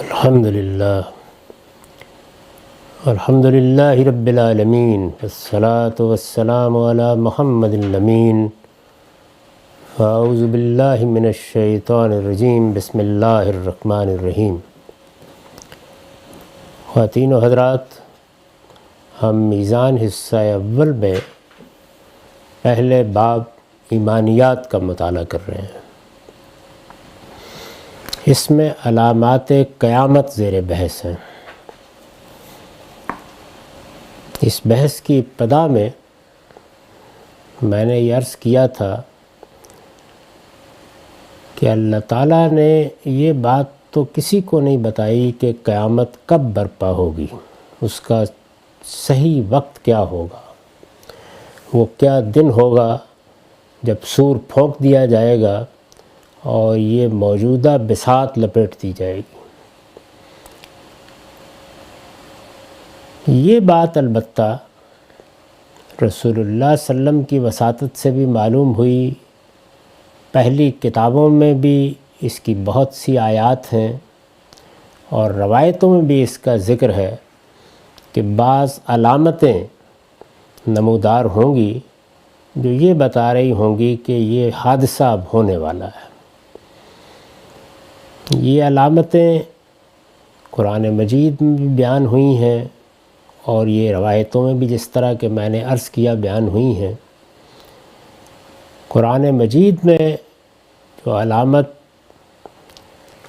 الحمدللہ رب العالمین والصلاة والسلام علی محمد الامین اعوذ باللہ من الشیطان الرجیم بسم اللہ الرحمن الرحیم۔ خواتین و حضرات، ہم میزان حصہ اول میں پہلے باب ایمانیات کا مطالعہ کر رہے ہیں۔ اس میں علامات قیامت زیر بحث ہیں۔ اس بحث کی ابتدا میں نے یہ عرض کیا تھا کہ اللہ تعالیٰ نے یہ بات تو کسی کو نہیں بتائی کہ قیامت کب برپا ہوگی، اس کا صحیح وقت کیا ہوگا، وہ کیا دن ہوگا جب سور پھونک دیا جائے گا اور یہ موجودہ بساط لپیٹ دی جائے گی۔ یہ بات البتہ رسول اللہ صلی اللہ علیہ وسلم کی وساطت سے بھی معلوم ہوئی، پہلی کتابوں میں بھی اس کی بہت سی آیات ہیں اور روایتوں میں بھی اس کا ذکر ہے کہ بعض علامتیں نمودار ہوں گی جو یہ بتا رہی ہوں گی کہ یہ حادثہ اب ہونے والا ہے۔ یہ علامتیں قرآن مجید میں بھی بیان ہوئی ہیں اور یہ روایتوں میں بھی جس طرح کہ میں نے عرض کیا بیان ہوئی ہیں۔ قرآن مجید میں جو علامت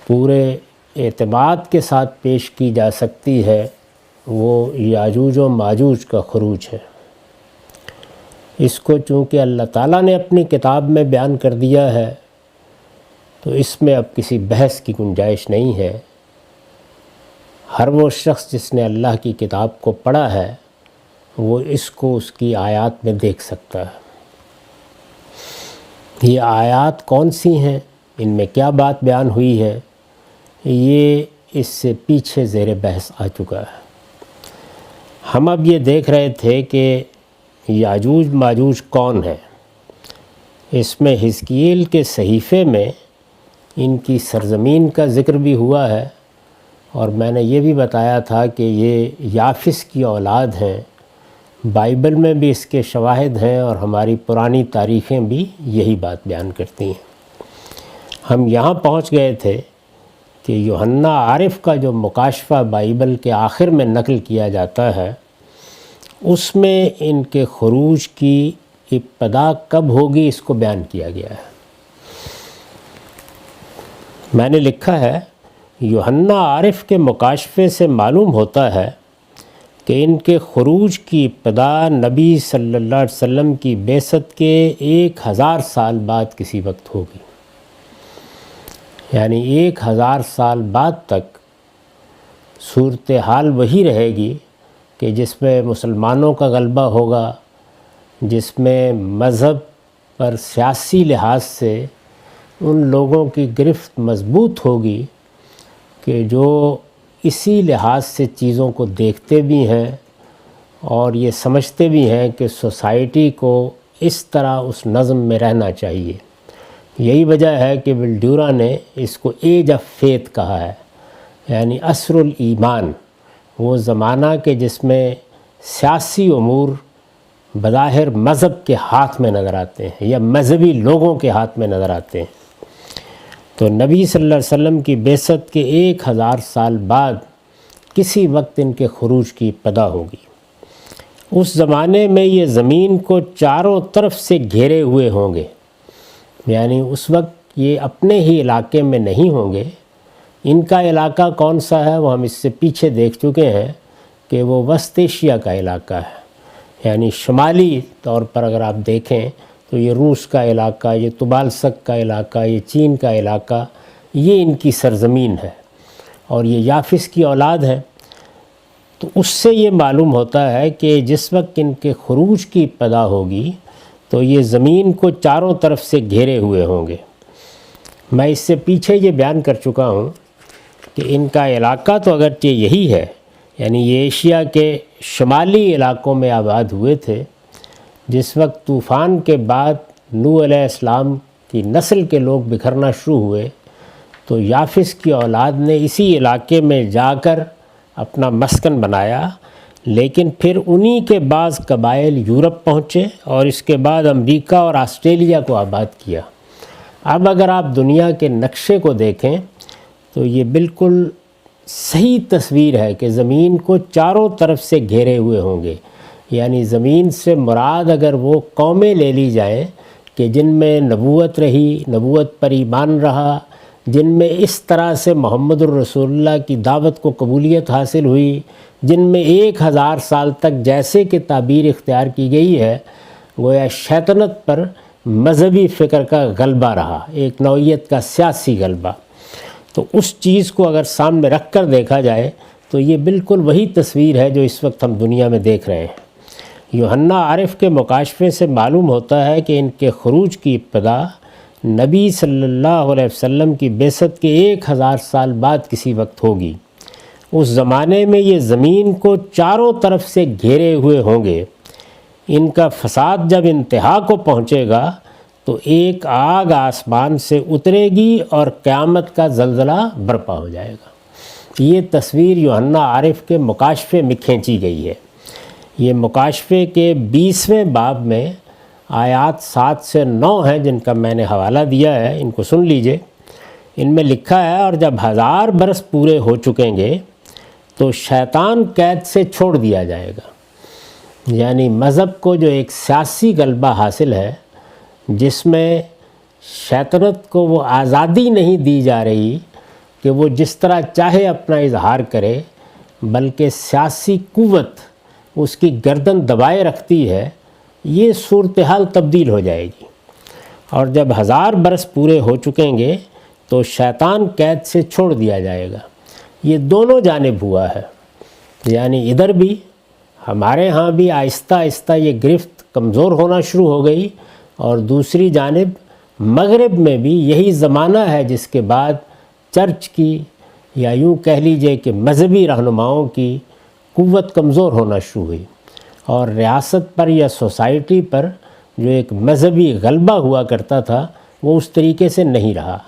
پورے اعتماد کے ساتھ پیش کی جا سکتی ہے وہ یاجوج و ماجوج کا خروج ہے۔ اس کو چونکہ اللہ تعالیٰ نے اپنی کتاب میں بیان کر دیا ہے تو اس میں اب کسی بحث کی گنجائش نہیں ہے۔ ہر وہ شخص جس نے اللہ کی کتاب کو پڑھا ہے وہ اس کو اس کی آیات میں دیکھ سکتا ہے۔ یہ آیات کون سی ہیں، ان میں کیا بات بیان ہوئی ہے، یہ اس سے پیچھے زیر بحث آ چکا ہے۔ ہم اب یہ دیکھ رہے تھے کہ یاجوج ماجوج کون ہے۔ اس میں حزقیل کے صحیفے میں ان کی سرزمین کا ذکر بھی ہوا ہے اور میں نے یہ بھی بتایا تھا کہ یہ یافس کی اولاد ہیں۔ بائبل میں بھی اس کے شواہد ہیں اور ہماری پرانی تاریخیں بھی یہی بات بیان کرتی ہیں۔ ہم یہاں پہنچ گئے تھے کہ یوحنا عارف کا جو مکاشفہ بائبل کے آخر میں نقل کیا جاتا ہے اس میں ان کے خروج کی ابتدا کب ہوگی اس کو بیان کیا گیا ہے۔ میں نے لکھا ہے یوحنا عارف کے مکاشفے سے معلوم ہوتا ہے کہ ان کے خروج کی ابتدا نبی صلی اللہ علیہ وسلم کی بعثت کے 1000 سال بعد کسی وقت ہوگی، یعنی 1000 سال بعد تک صورتحال وہی رہے گی کہ جس میں مسلمانوں کا غلبہ ہوگا، جس میں مذہب پر سیاسی لحاظ سے ان لوگوں کی گرفت مضبوط ہوگی کہ جو اسی لحاظ سے چیزوں کو دیکھتے بھی ہیں اور یہ سمجھتے بھی ہیں کہ سوسائٹی کو اس طرح اس نظم میں رہنا چاہیے۔ یہی وجہ ہے کہ ولڈیورا نے اس کو ایج آف فیتھ کہا ہے، یعنی عصر الایمان، وہ زمانہ کہ جس میں سیاسی امور بظاہر مذہب کے ہاتھ میں نظر آتے ہیں یا مذہبی لوگوں کے ہاتھ میں نظر آتے ہیں۔ تو نبی صلی اللہ علیہ وسلم کی بعثت کے 1000 سال بعد کسی وقت ان کے خروج کی ابتدا ہوگی۔ اس زمانے میں یہ زمین کو چاروں طرف سے گھیرے ہوئے ہوں گے، یعنی اس وقت یہ اپنے ہی علاقے میں نہیں ہوں گے۔ ان کا علاقہ کون سا ہے وہ ہم اس سے پیچھے دیکھ چکے ہیں کہ وہ وسط ایشیا کا علاقہ ہے، یعنی شمالی طور پر اگر آپ دیکھیں تو یہ روس کا علاقہ، یہ طبالسک کا علاقہ، یہ چین کا علاقہ، یہ ان کی سرزمین ہے اور یہ یافس کی اولاد ہے۔ تو اس سے یہ معلوم ہوتا ہے کہ جس وقت ان کے خروج کی ابتدا ہوگی تو یہ زمین کو چاروں طرف سے گھیرے ہوئے ہوں گے۔ میں اس سے پیچھے یہ بیان کر چکا ہوں کہ ان کا علاقہ تو اگرچہ یہی ہے، یعنی یہ ایشیا کے شمالی علاقوں میں آباد ہوئے تھے۔ جس وقت طوفان کے بعد نوح علیہ السلام کی نسل کے لوگ بکھرنا شروع ہوئے تو یافس کی اولاد نے اسی علاقے میں جا کر اپنا مسکن بنایا، لیکن پھر انہی کے بعض قبائل یورپ پہنچے اور اس کے بعد امریکہ اور آسٹریلیا کو آباد کیا۔ اب اگر آپ دنیا کے نقشے کو دیکھیں تو یہ بالکل صحیح تصویر ہے کہ زمین کو چاروں طرف سے گھیرے ہوئے ہوں گے، یعنی زمین سے مراد اگر وہ قومیں لے لی جائیں کہ جن میں نبوت رہی، نبوت پر ایمان رہا، جن میں اس طرح سے محمد الرسول اللہ کی دعوت کو قبولیت حاصل ہوئی، جن میں 1000 سال تک جیسے کہ تعبیر اختیار کی گئی ہے، گویا شیطنت پر مذہبی فکر کا غلبہ رہا، ایک نوعیت کا سیاسی غلبہ۔ تو اس چیز کو اگر سامنے رکھ کر دیکھا جائے تو یہ بالکل وہی تصویر ہے جو اس وقت ہم دنیا میں دیکھ رہے ہیں۔ یوحنا عارف کے مکاشفے سے معلوم ہوتا ہے کہ ان کے خروج کی ابتدا نبی صلی اللہ علیہ وسلم کی بعثت کے 1000 سال بعد کسی وقت ہوگی۔ اس زمانے میں یہ زمین کو چاروں طرف سے گھیرے ہوئے ہوں گے۔ ان کا فساد جب انتہا کو پہنچے گا تو ایک آگ آسمان سے اترے گی اور قیامت کا زلزلہ برپا ہو جائے گا۔ یہ تصویر یوحنا عارف کے مکاشفے میں کھینچی گئی ہے۔ یہ مکاشفے کے 20ویں باب میں آیات 7 سے 9 ہیں جن کا میں نے حوالہ دیا ہے، ان کو سن لیجئے۔ ان میں لکھا ہے، اور جب 1000 برس پورے ہو چکیں گے تو شیطان قید سے چھوڑ دیا جائے گا۔ یعنی مذہب کو جو ایک سیاسی غلبہ حاصل ہے، جس میں شیطنت کو وہ آزادی نہیں دی جا رہی کہ وہ جس طرح چاہے اپنا اظہار کرے، بلکہ سیاسی قوت اس کی گردن دبائے رکھتی ہے، یہ صورتحال تبدیل ہو جائے گی۔ اور جب 1000 برس پورے ہو چکیں گے تو شیطان قید سے چھوڑ دیا جائے گا۔ یہ دونوں جانب ہوا ہے، یعنی ادھر بھی ہمارے ہاں بھی آہستہ آہستہ یہ گرفت کمزور ہونا شروع ہو گئی، اور دوسری جانب مغرب میں بھی یہی زمانہ ہے جس کے بعد چرچ کی، یا یوں کہہ لیجئے کہ مذہبی رہنماؤں کی قوت کمزور ہونا شروع ہوئی، اور ریاست پر یا سوسائٹی پر جو ایک مذہبی غلبہ ہوا کرتا تھا وہ اس طریقے سے نہیں رہا۔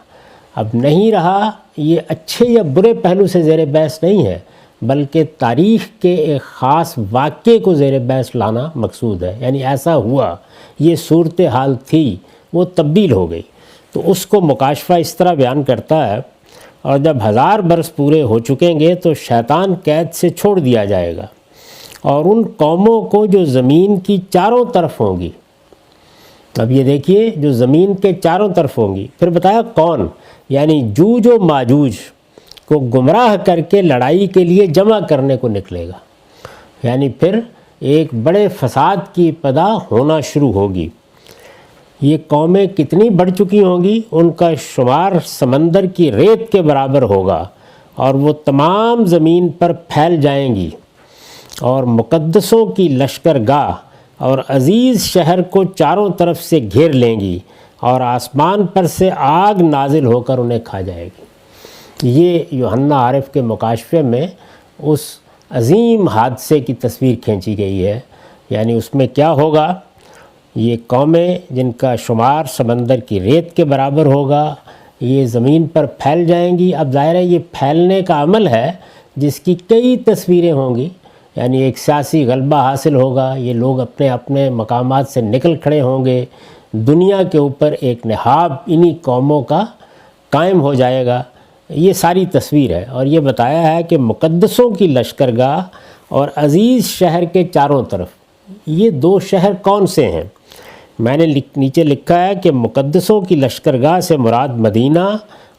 اب نہیں رہا، یہ اچھے یا برے پہلو سے زیر بحث نہیں ہے، بلکہ تاریخ کے ایک خاص واقعے کو زیر بحث لانا مقصود ہے۔ یعنی ایسا ہوا، یہ صورتحال تھی، وہ تبدیل ہو گئی۔ تو اس کو مکاشفہ اس طرح بیان کرتا ہے، اور جب 1000 برس پورے ہو چکیں گے تو شیطان قید سے چھوڑ دیا جائے گا، اور ان قوموں کو جو زمین کی چاروں طرف ہوں گی۔ اب یہ دیکھیے، جو زمین کے چاروں طرف ہوں گی، پھر بتایا کون، یعنی جوج و ماجوج کو گمراہ کر کے لڑائی کے لیے جمع کرنے کو نکلے گا۔ یعنی پھر ایک بڑے فساد کی ابتدا ہونا شروع ہوگی۔ یہ قومیں کتنی بڑھ چکی ہوں گی، ان کا شمار سمندر کی ریت کے برابر ہوگا، اور وہ تمام زمین پر پھیل جائیں گی، اور مقدسوں کی لشکرگاہ اور عزیز شہر کو چاروں طرف سے گھیر لیں گی، اور آسمان پر سے آگ نازل ہو کر انہیں کھا جائے گی۔ یہ یوحنا عارف کے مکاشفے میں اس عظیم حادثے کی تصویر کھینچی گئی ہے۔ یعنی اس میں کیا ہوگا، یہ قومیں جن کا شمار سمندر کی ریت کے برابر ہوگا، یہ زمین پر پھیل جائیں گی۔ اب ظاہر ہے یہ پھیلنے کا عمل ہے جس کی کئی تصویریں ہوں گی، یعنی ایک سیاسی غلبہ حاصل ہوگا، یہ لوگ اپنے اپنے مقامات سے نکل کھڑے ہوں گے، دنیا کے اوپر ایک نہاب انہی قوموں کا قائم ہو جائے گا۔ یہ ساری تصویر ہے، اور یہ بتایا ہے کہ مقدسوں کی لشکرگاہ اور عزیز شہر کے چاروں طرف۔ یہ 2 شہر کون سے ہیں؟ میں نے نیچے لکھا ہے کہ مقدسوں کی لشکرگاہ سے مراد مدینہ،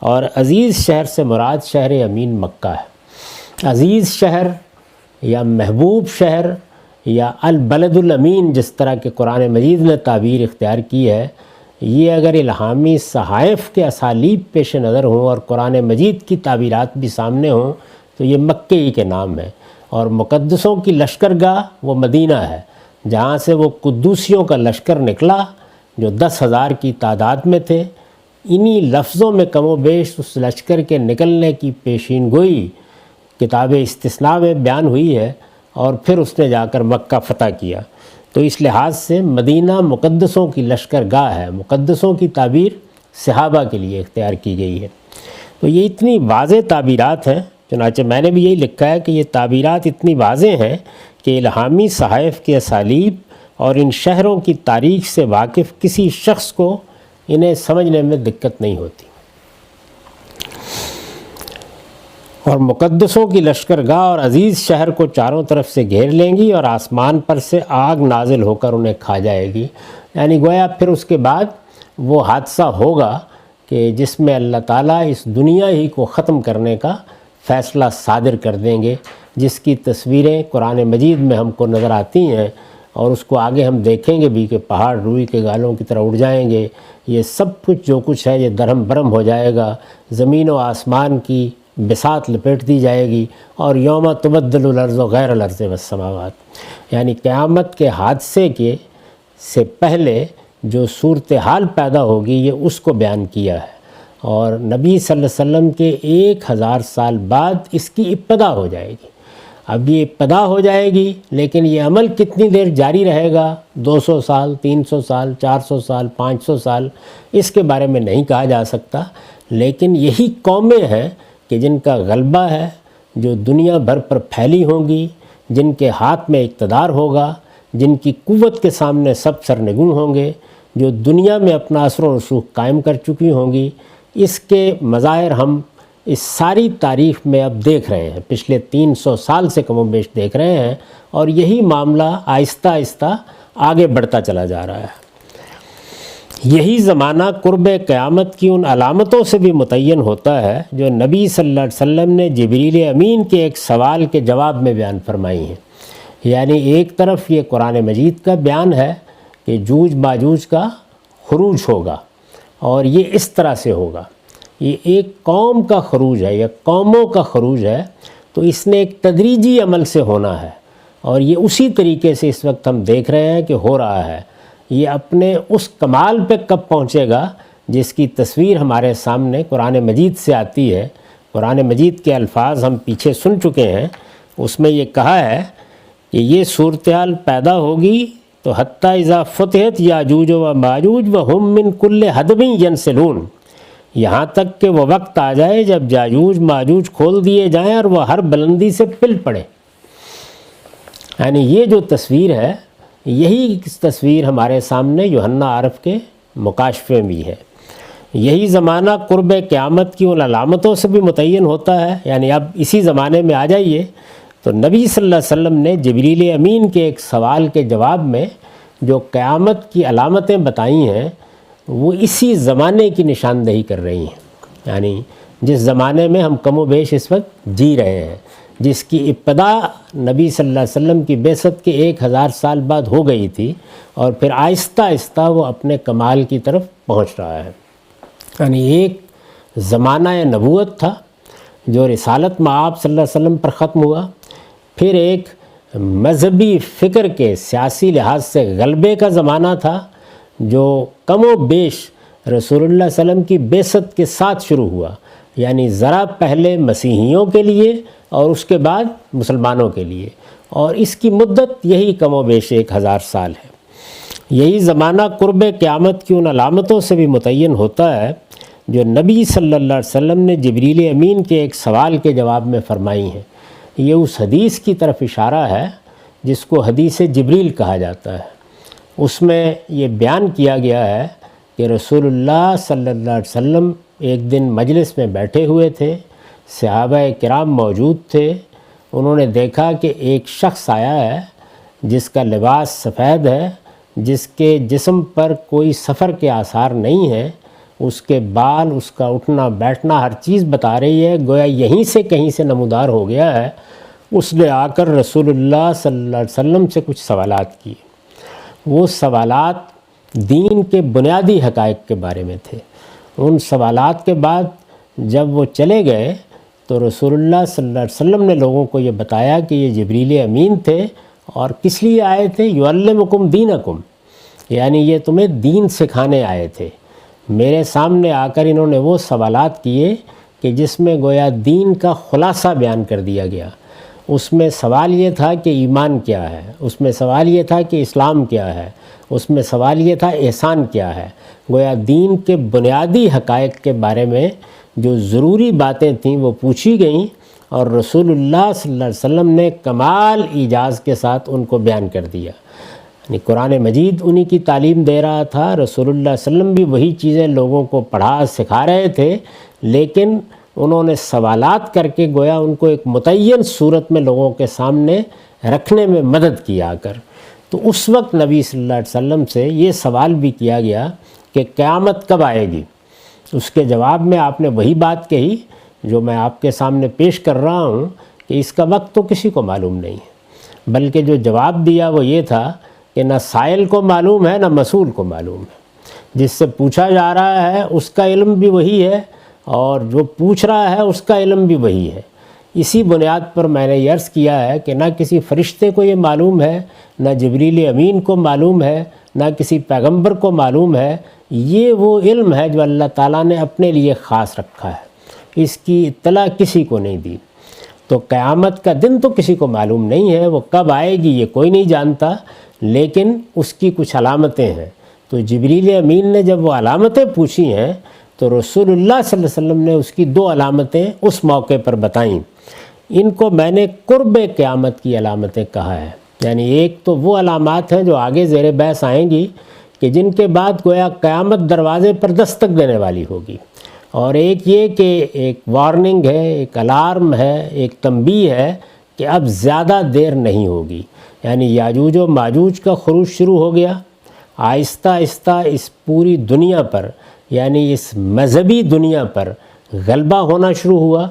اور عزیز شہر سے مراد شہر امین مکہ ہے۔ عزیز شہر یا محبوب شہر یا البلد الامین، جس طرح کہ قرآن مجید نے تعبیر اختیار کی ہے، یہ اگر الہامی صحائف کے اسالیب پیش نظر ہوں اور قرآن مجید کی تعبیرات بھی سامنے ہوں تو یہ مکے ہی کے نام ہے، اور مقدسوں کی لشکرگاہ وہ مدینہ ہے، جہاں سے وہ قدوسیوں کا لشکر نکلا جو 10,000 کی تعداد میں تھے۔ انہی لفظوں میں کم و بیش اس لشکر کے نکلنے کی پیشین گوئی کتاب استثناء میں بیان ہوئی ہے، اور پھر اس نے جا کر مکہ فتح کیا۔ تو اس لحاظ سے مدینہ مقدسوں کی لشکرگاہ ہے۔ مقدسوں کی تعبیر صحابہ کے لیے اختیار کی گئی ہے۔ تو یہ اتنی واضح تعبیرات ہیں، چنانچہ میں نے بھی یہی لکھا ہے کہ یہ تعبیرات اتنی واضح ہیں کہ الہامی صحائف کے اسالیب اور ان شہروں کی تاریخ سے واقف کسی شخص کو انہیں سمجھنے میں دقت نہیں ہوتی۔ اور مقدسوں کی لشکرگاہ اور عزیز شہر کو چاروں طرف سے گھیر لیں گی اور آسمان پر سے آگ نازل ہو کر انہیں کھا جائے گی۔ یعنی گویا پھر اس کے بعد وہ حادثہ ہوگا کہ جس میں اللہ تعالیٰ اس دنیا ہی کو ختم کرنے کا فیصلہ صادر کر دیں گے، جس کی تصویریں قرآن مجید میں ہم کو نظر آتی ہیں، اور اس کو آگے ہم دیکھیں گے بھی کہ پہاڑ روئی کے گالوں کی طرح اڑ جائیں گے۔ یہ سب کچھ جو کچھ ہے یہ درہم برہم ہو جائے گا، زمین و آسمان کی بساط لپیٹ دی جائے گی، اور یوم تبدل الارض غیر الارض والسماوات، یعنی قیامت کے حادثے کے سے پہلے جو صورتحال پیدا ہوگی یہ اس کو بیان کیا ہے، اور نبی صلی اللہ علیہ وسلم کے 1000 سال بعد اس کی ابتدا ہو جائے گی۔ اب یہ ابتدا ہو جائے گی، لیکن یہ عمل کتنی دیر جاری رہے گا، 200 سال، 300 سال، 400 سال، 500 سال، اس کے بارے میں نہیں کہا جا سکتا۔ لیکن یہی قومیں ہیں کہ جن کا غلبہ ہے، جو دنیا بھر پر پھیلی ہوں گی، جن کے ہاتھ میں اقتدار ہوگا، جن کی قوت کے سامنے سب سرنگوں ہوں گے، جو دنیا میں اپنا اثر و رسوخ قائم کر چکی ہوں گی۔ اس کے مظاہر ہم اس ساری تاریخ میں اب دیکھ رہے ہیں، پچھلے 300 سال سے کم و بیش دیکھ رہے ہیں، اور یہی معاملہ آہستہ آہستہ آگے بڑھتا چلا جا رہا ہے۔ یہی زمانہ قرب قیامت کی ان علامتوں سے بھی متعین ہوتا ہے جو نبی صلی اللہ علیہ وسلم نے جبریل امین کے ایک سوال کے جواب میں بیان فرمائی ہیں۔ یعنی ایک طرف یہ قرآن مجید کا بیان ہے کہ جوج ماجوج کا خروج ہوگا، اور یہ اس طرح سے ہوگا، یہ ایک قوم کا خروج ہے، یا قوموں کا خروج ہے، تو اس نے ایک تدریجی عمل سے ہونا ہے، اور یہ اسی طریقے سے اس وقت ہم دیکھ رہے ہیں کہ ہو رہا ہے۔ یہ اپنے اس کمال پہ کب پہنچے گا جس کی تصویر ہمارے سامنے قرآن مجید سے آتی ہے۔ قرآن مجید کے الفاظ ہم پیچھے سن چکے ہیں، اس میں یہ کہا ہے کہ یہ صورتحال پیدا ہوگی تو حتیٰ اذا فتحت یاجوج و ماجوج وہم من کل حدب ینسلون، یہاں تک کہ وہ وقت آ جائے جب یاجوج ماجوج کھول دیے جائیں اور وہ ہر بلندی سے پل پڑے۔ یعنی یہ جو تصویر ہے، یہی تصویر ہمارے سامنے یوحنا عارف کے مکاشفے میں ہے۔ یہی زمانہ قرب قیامت کی ان علامتوں سے بھی متعین ہوتا ہے۔ یعنی اب اسی زمانے میں آ جائیے تو نبی صلی اللہ علیہ وسلم نے جبریل امین کے ایک سوال کے جواب میں جو قیامت کی علامتیں بتائی ہیں وہ اسی زمانے کی نشاندہی کر رہی ہیں۔ یعنی جس زمانے میں ہم کم و بیش اس وقت جی رہے ہیں، جس کی ابتدا نبی صلی اللہ علیہ وسلم کی بعثت کے 1000 سال بعد ہو گئی تھی، اور پھر آہستہ آہستہ وہ اپنے کمال کی طرف پہنچ رہا ہے۔ یعنی ایک زمانہ نبوت تھا جو رسالت مآب صلی اللہ علیہ وسلم پر ختم ہوا، پھر ایک مذہبی فکر کے سیاسی لحاظ سے غلبے کا زمانہ تھا جو کم و بیش رسول اللہ صلی اللہ علیہ وسلم کی بعثت کے ساتھ شروع ہوا، یعنی ذرا پہلے مسیحیوں کے لیے اور اس کے بعد مسلمانوں کے لیے، اور اس کی مدت یہی کم و بیش 1000 سال ہے۔ یہی زمانہ قرب قیامت کی ان علامتوں سے بھی متعین ہوتا ہے جو نبی صلی اللہ علیہ وسلم نے جبریل امین کے ایک سوال کے جواب میں فرمائی ہیں۔ یہ اس حدیث کی طرف اشارہ ہے جس کو حدیث جبریل کہا جاتا ہے۔ اس میں یہ بیان کیا گیا ہے کہ رسول اللہ صلی اللہ علیہ وسلم ایک دن مجلس میں بیٹھے ہوئے تھے، صحابہ کرام موجود تھے، انہوں نے دیکھا کہ ایک شخص آیا ہے جس کا لباس سفید ہے، جس کے جسم پر کوئی سفر کے آثار نہیں ہیں، اس کے بال، اس کا اٹھنا بیٹھنا ہر چیز بتا رہی ہے گویا یہیں سے کہیں سے نمودار ہو گیا ہے۔ اس نے آ کر رسول اللہ صلی اللہ علیہ وسلم سے کچھ سوالات کیے۔ وہ سوالات دین کے بنیادی حقائق کے بارے میں تھے۔ ان سوالات کے بعد جب وہ چلے گئے تو رسول اللہ صلی اللہ علیہ وسلم نے لوگوں کو یہ بتایا کہ یہ جبریل امین تھے، اور کس لیے آئے تھے؟ یعلمکم دینکم، یعنی یہ تمہیں دین سکھانے آئے تھے۔ میرے سامنے آ کر انہوں نے وہ سوالات کیے کہ جس میں گویا دین کا خلاصہ بیان کر دیا گیا۔ اس میں سوال یہ تھا کہ ایمان کیا ہے، اس میں سوال یہ تھا کہ اسلام کیا ہے، اس میں سوال یہ تھا احسان کیا ہے۔ گویا دین کے بنیادی حقائق کے بارے میں جو ضروری باتیں تھیں وہ پوچھی گئیں اور رسول اللہ صلی اللہ علیہ وسلم نے کمال ایجاز کے ساتھ ان کو بیان کر دیا۔ یعنی قرآن مجید انہی کی تعلیم دے رہا تھا، رسول اللہ صلی اللہ علیہ وسلم بھی وہی چیزیں لوگوں کو پڑھا سکھا رہے تھے، لیکن انہوں نے سوالات کر کے گویا ان کو ایک متعین صورت میں لوگوں کے سامنے رکھنے میں مدد کی آ کر۔ تو اس وقت نبی صلی اللہ علیہ وسلم سے یہ سوال بھی کیا گیا کہ قیامت کب آئے گی؟ اس کے جواب میں آپ نے وہی بات کہی جو میں آپ کے سامنے پیش کر رہا ہوں کہ اس کا وقت تو کسی کو معلوم نہیں ہے، بلکہ جو جواب دیا وہ یہ تھا کہ نہ سائل کو معلوم ہے نہ مسئول کو معلوم ہے۔ جس سے پوچھا جا رہا ہے اس کا علم بھی وہی ہے اور جو پوچھ رہا ہے اس کا علم بھی وہی ہے۔ اسی بنیاد پر میں نے یہ عرض کیا ہے کہ نہ کسی فرشتے کو یہ معلوم ہے، نہ جبریل امین کو معلوم ہے، نہ کسی پیغمبر کو معلوم ہے۔ یہ وہ علم ہے جو اللہ تعالیٰ نے اپنے لیے خاص رکھا ہے، اس کی اطلاع کسی کو نہیں دی۔ تو قیامت کا دن تو کسی کو معلوم نہیں ہے، وہ کب آئے گی یہ کوئی نہیں جانتا، لیکن اس کی کچھ علامتیں ہیں۔ تو جبریل امین نے جب وہ علامتیں پوچھی ہیں تو رسول اللہ صلی اللہ علیہ وسلم نے اس کی 2 علامتیں اس موقع پر بتائیں۔ ان کو میں نے قرب قیامت کی علامتیں کہا ہے، یعنی ایک تو وہ علامات ہیں جو آگے زیر بحث آئیں گی کہ جن کے بعد گویا قیامت دروازے پر دستک دینے والی ہوگی، اور ایک یہ کہ ایک وارننگ ہے، ایک الارم ہے، ایک تنبیہ ہے کہ اب زیادہ دیر نہیں ہوگی۔ یعنی یاجوج و ماجوج کا خروج شروع ہو گیا، آہستہ آہستہ اس پوری دنیا پر، یعنی اس مذہبی دنیا پر غلبہ ہونا شروع ہوا،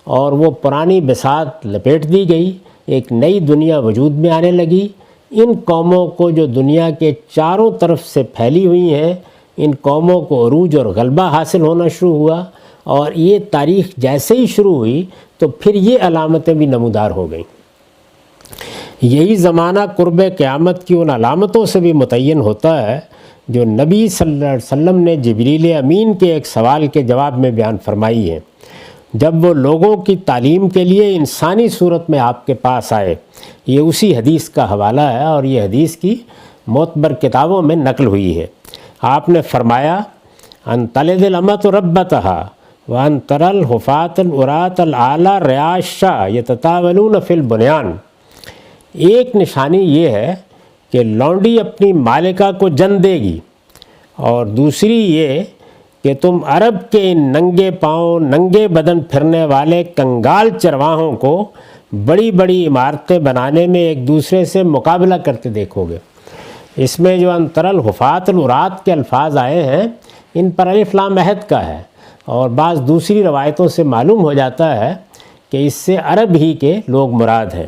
اور وہ پرانی بساط لپیٹ دی گئی، ایک نئی دنیا وجود میں آنے لگی۔ ان قوموں کو جو دنیا کے چاروں طرف سے پھیلی ہوئی ہیں، ان قوموں کو عروج اور غلبہ حاصل ہونا شروع ہوا، اور یہ تاریخ جیسے ہی شروع ہوئی تو پھر یہ علامتیں بھی نمودار ہو گئیں۔ یہی زمانہ قرب قیامت کی ان علامتوں سے بھی متعین ہوتا ہے جو نبی صلی اللہ علیہ وسلم نے جبریل امین کے ایک سوال کے جواب میں بیان فرمائی ہیں، جب وہ لوگوں کی تعلیم کے لیے انسانی صورت میں آپ کے پاس آئے۔ یہ اسی حدیث کا حوالہ ہے اور یہ حدیث کی معتبر کتابوں میں نقل ہوئی ہے۔ آپ نے فرمایا ان تلد الامۃ ربتہا وان تری الحفاۃ العراۃ العالیٰ رعاشا یتطاولون فی البنیان۔ ایک نشانی یہ ہے کہ لونڈی اپنی مالکہ کو جن دے گی، اور دوسری یہ کہ تم عرب کے ان ننگے پاؤں ننگے بدن پھرنے والے کنگال چرواہوں کو بڑی بڑی عمارتیں بنانے میں ایک دوسرے سے مقابلہ کرتے دیکھو گے۔ اس میں جو انتر الحفاۃ العراۃ کے الفاظ آئے ہیں ان پر الف لام عہد کا ہے، اور بعض دوسری روایتوں سے معلوم ہو جاتا ہے کہ اس سے عرب ہی کے لوگ مراد ہیں۔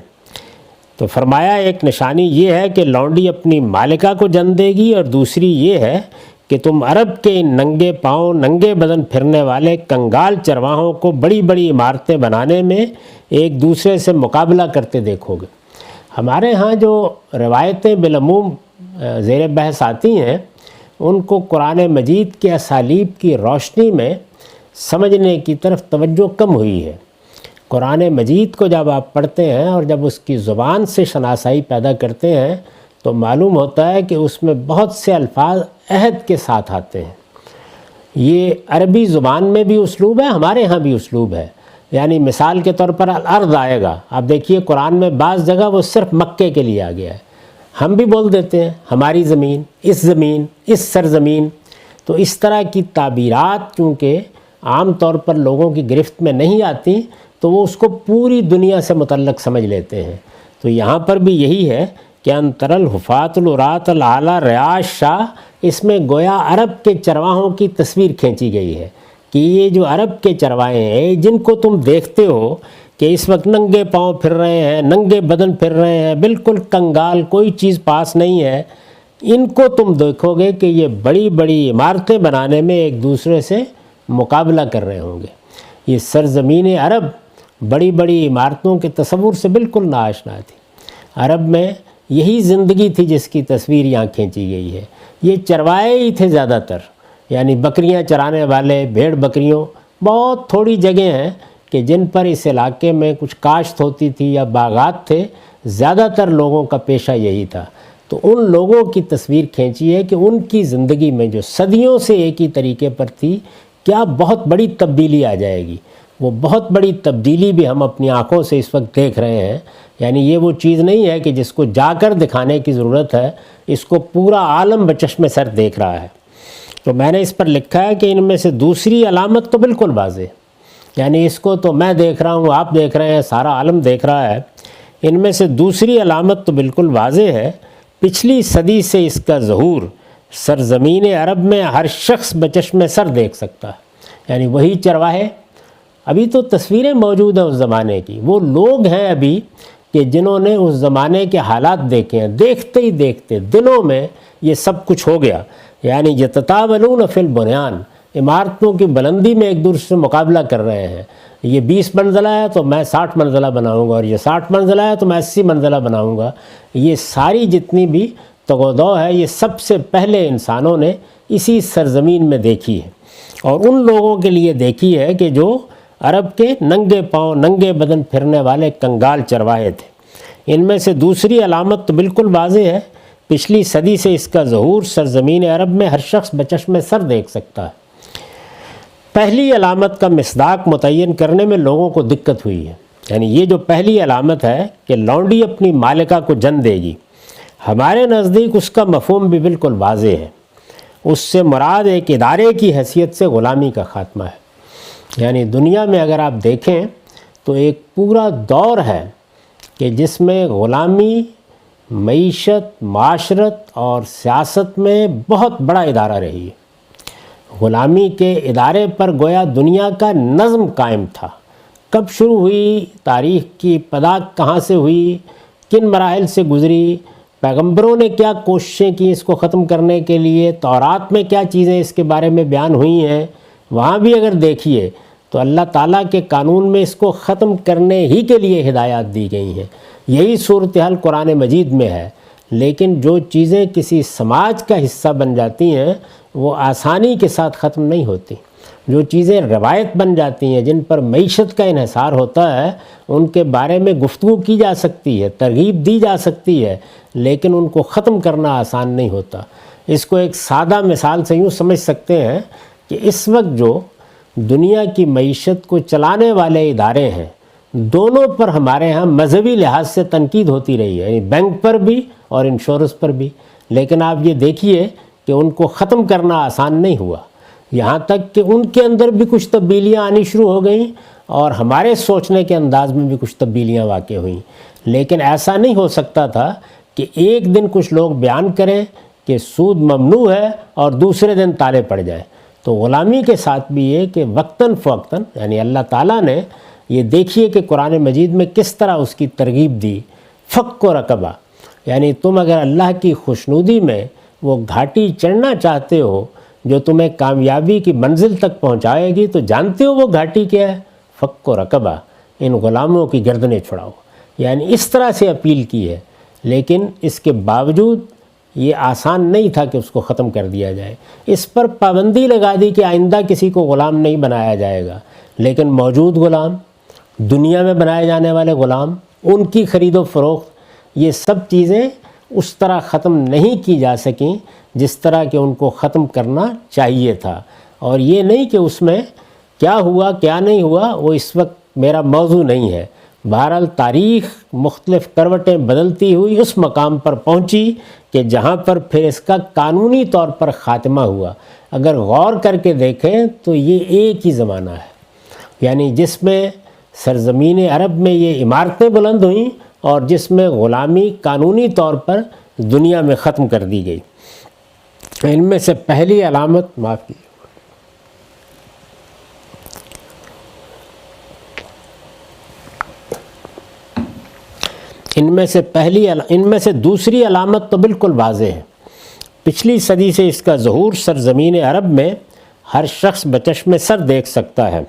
تو فرمایا ایک نشانی یہ ہے کہ لونڈی اپنی مالکہ کو جن دے گی، اور دوسری یہ ہے کہ تم عرب کے ان ننگے پاؤں ننگے بدن پھرنے والے کنگال چرواہوں کو بڑی بڑی عمارتیں بنانے میں ایک دوسرے سے مقابلہ کرتے دیکھو گے۔ ہمارے ہاں جو روایتیں بالعموم زیر بحث آتی ہیں ان کو قرآن مجید کے اسالیب کی روشنی میں سمجھنے کی طرف توجہ کم ہوئی ہے۔ قرآن مجید کو جب آپ پڑھتے ہیں اور جب اس کی زبان سے شناسائی پیدا کرتے ہیں تو معلوم ہوتا ہے کہ اس میں بہت سے الفاظ عہد کے ساتھ آتے ہیں۔ یہ عربی زبان میں بھی اسلوب ہے، ہمارے ہاں بھی اسلوب ہے۔ یعنی مثال کے طور پر الارض آئے گا، آپ دیکھیے قرآن میں بعض جگہ وہ صرف مکے کے لیے آ گیا ہے، ہم بھی بول دیتے ہیں ہماری زمین، اس سرزمین۔ تو اس طرح کی تعبیرات چونکہ عام طور پر لوگوں کی گرفت میں نہیں آتی تو وہ اس کو پوری دنیا سے متعلق سمجھ لیتے ہیں۔ تو یہاں پر بھی یہی ہے کہ انتر الحفاۃ العراۃ العالیٰ رعاشا، اس میں گویا عرب کے چرواہوں کی تصویر کھینچی گئی ہے کہ یہ جو عرب کے چرواہے ہیں جن کو تم دیکھتے ہو کہ اس وقت ننگے پاؤں پھر رہے ہیں، ننگے بدن پھر رہے ہیں، بالکل کنگال، کوئی چیز پاس نہیں ہے، ان کو تم دیکھو گے کہ یہ بڑی بڑی عمارتیں بنانے میں ایک دوسرے سے مقابلہ کر رہے ہوں گے۔ یہ سرزمین عرب بڑی بڑی عمارتوں کے تصور سے بالکل ناآشنا تھی۔ عرب میں یہی زندگی تھی جس کی تصویر یہاں کھینچی گئی ہے۔ یہ چروائے ہی تھے زیادہ تر، یعنی بکریاں چرانے والے، بھیڑ بکریوں، بہت تھوڑی جگہ ہیں کہ جن پر اس علاقے میں کچھ کاشت ہوتی تھی یا باغات تھے، زیادہ تر لوگوں کا پیشہ یہی تھا۔ تو ان لوگوں کی تصویر کھینچی ہے کہ ان کی زندگی میں جو صدیوں سے ایک ہی طریقے پر تھی کیا بہت بڑی تبدیلی آ جائے گی۔ وہ بہت بڑی تبدیلی بھی ہم اپنی آنکھوں سے اس وقت دیکھ رہے ہیں۔ یعنی یہ وہ چیز نہیں ہے کہ جس کو جا کر دکھانے کی ضرورت ہے، اس کو پورا عالم بچشم سر دیکھ رہا ہے۔ تو میں نے اس پر لکھا ہے کہ ان میں سے دوسری علامت تو بالکل واضح ہے، یعنی اس کو تو میں دیکھ رہا ہوں، آپ دیکھ رہے ہیں، سارا عالم دیکھ رہا ہے۔ ان میں سے دوسری علامت تو بالکل واضح ہے، پچھلی صدی سے اس کا ظہور سرزمین عرب میں ہر شخص بچشم سر دیکھ سکتا ہے۔ یعنی وہی چرواہے، ابھی تو تصویریں موجود ہیں اس زمانے کی، وہ لوگ ہیں ابھی کہ جنہوں نے اس زمانے کے حالات دیکھے ہیں، دیکھتے ہی دیکھتے دنوں میں یہ سب کچھ ہو گیا۔ یعنی یتطاولون فی البنیان، عمارتوں کی بلندی میں ایک دوسرے سے مقابلہ کر رہے ہیں۔ یہ 20 منزلہ ہے تو میں 60 منزلہ بناؤں گا، اور یہ 60 منزلہ ہے تو میں 80 منزلہ بناؤں گا۔ یہ ساری جتنی بھی تگودو ہے، یہ سب سے پہلے انسانوں نے اسی سرزمین میں دیکھی ہے، اور ان لوگوں کے لیے دیکھی ہے کہ جو عرب کے ننگے پاؤں ننگے بدن پھرنے والے کنگال چرواہے تھے۔ ان میں سے دوسری علامت تو بالکل واضح ہے، پچھلی صدی سے اس کا ظہور سرزمین عرب میں ہر شخص بچشم سر دیکھ سکتا ہے۔ پہلی علامت کا مصداق متعین کرنے میں لوگوں کو دقت ہوئی ہے۔ یعنی یہ جو پہلی علامت ہے کہ لونڈی اپنی مالکہ کو جن دے گی، ہمارے نزدیک اس کا مفہوم بھی بالکل واضح ہے۔ اس سے مراد ایک ادارے کی حیثیت سے غلامی کا خاتمہ ہے۔ یعنی دنیا میں اگر آپ دیکھیں تو ایک پورا دور ہے کہ جس میں غلامی معیشت، معاشرت اور سیاست میں بہت بڑا ادارہ رہی ہے۔ غلامی کے ادارے پر گویا دنیا کا نظم قائم تھا۔ کب شروع ہوئی، تاریخ کی ابتدا کہاں سے ہوئی، کن مراحل سے گزری، پیغمبروں نے کیا کوششیں کی اس کو ختم کرنے کے لیے، تورات میں کیا چیزیں اس کے بارے میں بیان ہوئی ہیں، وہاں بھی اگر دیکھیے تو اللہ تعالیٰ کے قانون میں اس کو ختم کرنے ہی کے لیے ہدایات دی گئی ہیں۔ یہی صورتحال قرآن مجید میں ہے۔ لیکن جو چیزیں کسی سماج کا حصہ بن جاتی ہیں وہ آسانی کے ساتھ ختم نہیں ہوتی۔ جو چیزیں روایت بن جاتی ہیں، جن پر معیشت کا انحصار ہوتا ہے، ان کے بارے میں گفتگو کی جا سکتی ہے، ترغیب دی جا سکتی ہے، لیکن ان کو ختم کرنا آسان نہیں ہوتا۔ اس کو ایک سادہ مثال سے یوں سمجھ سکتے ہیں کہ اس وقت جو دنیا کی معیشت کو چلانے والے ادارے ہیں، دونوں پر ہمارے ہاں مذہبی لحاظ سے تنقید ہوتی رہی ہے، یعنی بینک پر بھی اور انشورنس پر بھی، لیکن آپ یہ دیکھیے کہ ان کو ختم کرنا آسان نہیں ہوا، یہاں تک کہ ان کے اندر بھی کچھ تبدیلیاں آنی شروع ہو گئیں اور ہمارے سوچنے کے انداز میں بھی کچھ تبدیلیاں واقع ہوئیں۔ لیکن ایسا نہیں ہو سکتا تھا کہ ایک دن کچھ لوگ بیان کریں کہ سود ممنوع ہے اور دوسرے دن تالے پڑ جائیں۔ تو غلامی کے ساتھ بھی یہ کہ وقتاً فوقتاً، یعنی اللہ تعالیٰ نے یہ دیکھیے کہ قرآن مجید میں کس طرح اس کی ترغیب دی، فک و رقبہ، یعنی تم اگر اللہ کی خوشنودی میں وہ گھاٹی چڑھنا چاہتے ہو جو تمہیں کامیابی کی منزل تک پہنچائے گی، تو جانتے ہو وہ گھاٹی کیا ہے؟ فک و رقبہ، ان غلاموں کی گردنیں چھڑاؤ۔ یعنی اس طرح سے اپیل کی ہے، لیکن اس کے باوجود یہ آسان نہیں تھا کہ اس کو ختم کر دیا جائے۔ اس پر پابندی لگا دی کہ آئندہ کسی کو غلام نہیں بنایا جائے گا، لیکن موجود غلام، دنیا میں بنائے جانے والے غلام، ان کی خرید و فروخت، یہ سب چیزیں اس طرح ختم نہیں کی جا سکیں جس طرح کہ ان کو ختم کرنا چاہیے تھا۔ اور یہ نہیں کہ اس میں کیا ہوا کیا نہیں ہوا، وہ اس وقت میرا موضوع نہیں ہے۔ بہرحال تاریخ مختلف کروٹیں بدلتی ہوئی اس مقام پر پہنچی کہ جہاں پر پھر اس کا قانونی طور پر خاتمہ ہوا۔ اگر غور کر کے دیکھیں تو یہ ایک ہی زمانہ ہے، یعنی جس میں سرزمین عرب میں یہ عمارتیں بلند ہوئیں اور جس میں غلامی قانونی طور پر دنیا میں ختم کر دی گئی۔ ان میں سے پہلی علامت، معاف کیجیے، ان میں سے دوسری علامت تو بالکل واضح ہے، پچھلی صدی سے اس کا ظہور سرزمین عرب میں ہر شخص بچشم سر دیکھ سکتا ہے۔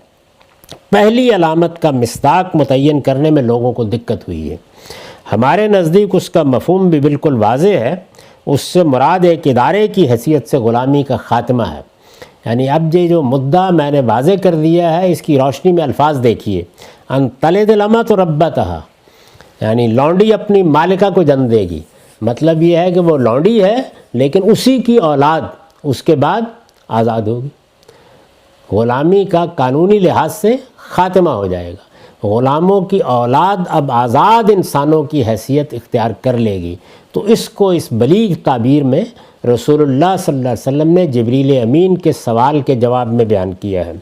پہلی علامت کا مصداق متعین کرنے میں لوگوں کو دقت ہوئی ہے، ہمارے نزدیک اس کا مفہوم بھی بالکل واضح ہے۔ اس سے مراد ایک ادارے کی حیثیت سے غلامی کا خاتمہ ہے۔ یعنی اب یہ جو مدعا میں نے واضح کر دیا ہے، اس کی روشنی میں الفاظ دیکھیے، ان تلد الامۃ ربتہا، یعنی لونڈی اپنی مالکہ کو جن دے گی، مطلب یہ ہے کہ وہ لونڈی ہے لیکن اسی کی اولاد اس کے بعد آزاد ہوگی۔ غلامی کا قانونی لحاظ سے خاتمہ ہو جائے گا، غلاموں کی اولاد اب آزاد انسانوں کی حیثیت اختیار کر لے گی۔ تو اس کو اس بلیغ تعبیر میں رسول اللہ صلی اللہ علیہ وسلم نے جبریل امین کے سوال کے جواب میں بیان کیا ہے۔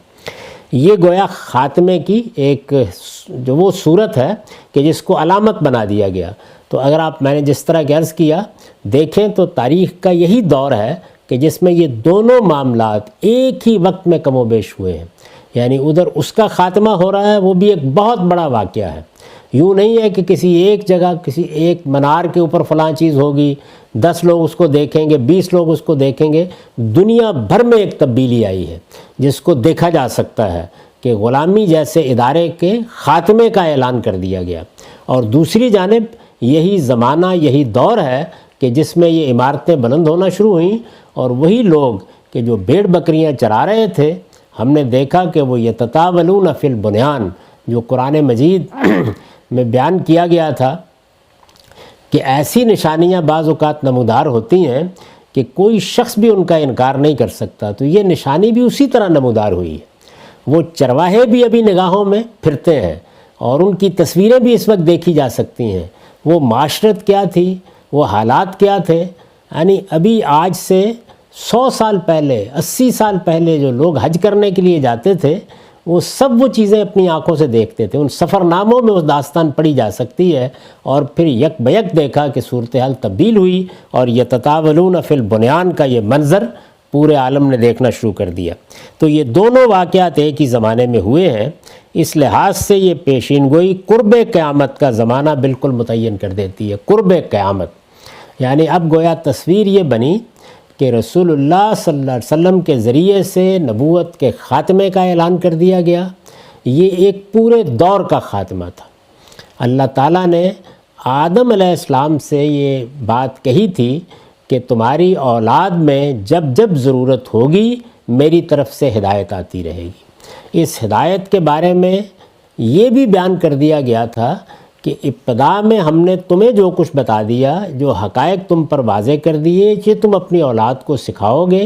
یہ گویا خاتمے کی ایک جو وہ صورت ہے کہ جس کو علامت بنا دیا گیا۔ تو اگر آپ، میں نے جس طرح کہ عرض کیا، دیکھیں تو تاریخ کا یہی دور ہے کہ جس میں یہ دونوں معاملات ایک ہی وقت میں کم و بیش ہوئے ہیں۔ یعنی ادھر اس کا خاتمہ ہو رہا ہے، وہ بھی ایک بہت بڑا واقعہ ہے۔ یوں نہیں ہے کہ کسی ایک جگہ، کسی ایک منار کے اوپر فلاں چیز ہوگی، 10 لوگ اس کو دیکھیں گے، 20 لوگ اس کو دیکھیں گے۔ دنیا بھر میں ایک تبدیلی آئی ہے جس کو دیکھا جا سکتا ہے کہ غلامی جیسے ادارے کے خاتمے کا اعلان کر دیا گیا۔ اور دوسری جانب یہی زمانہ، یہی دور ہے کہ جس میں یہ عمارتیں بلند ہونا شروع ہوئیں، اور وہی لوگ کہ جو بھیڑ بکریاں چرا رہے تھے، ہم نے دیکھا کہ وہ یتطاولون فی البنیان، جو قرآن مجید میں بیان کیا گیا تھا کہ ایسی نشانیاں بعض اوقات نمودار ہوتی ہیں کہ کوئی شخص بھی ان کا انکار نہیں کر سکتا، تو یہ نشانی بھی اسی طرح نمودار ہوئی ہے۔ وہ چرواہے بھی ابھی نگاہوں میں پھرتے ہیں، اور ان کی تصویریں بھی اس وقت دیکھی جا سکتی ہیں۔ وہ معاشرت کیا تھی، وہ حالات کیا تھے، یعنی ابھی آج سے 100 سال پہلے، 80 سال پہلے جو لوگ حج کرنے کے لیے جاتے تھے، وہ سب وہ چیزیں اپنی آنکھوں سے دیکھتے تھے۔ ان سفر ناموں میں وہ داستان پڑھی جا سکتی ہے، اور پھر یک بیک دیکھا کہ صورتحال تبدیل ہوئی، اور یتطاولون فی البنیان کا یہ منظر پورے عالم نے دیکھنا شروع کر دیا۔ تو یہ دونوں واقعات ایک ہی زمانے میں ہوئے ہیں۔ اس لحاظ سے یہ پیشین گوئی قرب قیامت کا زمانہ بالکل متعین کر دیتی ہے۔ قرب قیامت یعنی اب گویا تصویر یہ بنی کہ رسول اللہ صلی اللہ علیہ وسلم کے ذریعے سے نبوت کے خاتمے کا اعلان کر دیا گیا۔ یہ ایک پورے دور کا خاتمہ تھا۔ اللہ تعالیٰ نے آدم علیہ السلام سے یہ بات کہی تھی کہ تمہاری اولاد میں جب جب ضرورت ہوگی میری طرف سے ہدایت آتی رہے گی۔ اس ہدایت کے بارے میں یہ بھی بیان کر دیا گیا تھا کہ ابتدا میں ہم نے تمہیں جو کچھ بتا دیا، جو حقائق تم پر واضح کر دیے کہ تم اپنی اولاد کو سکھاؤ گے،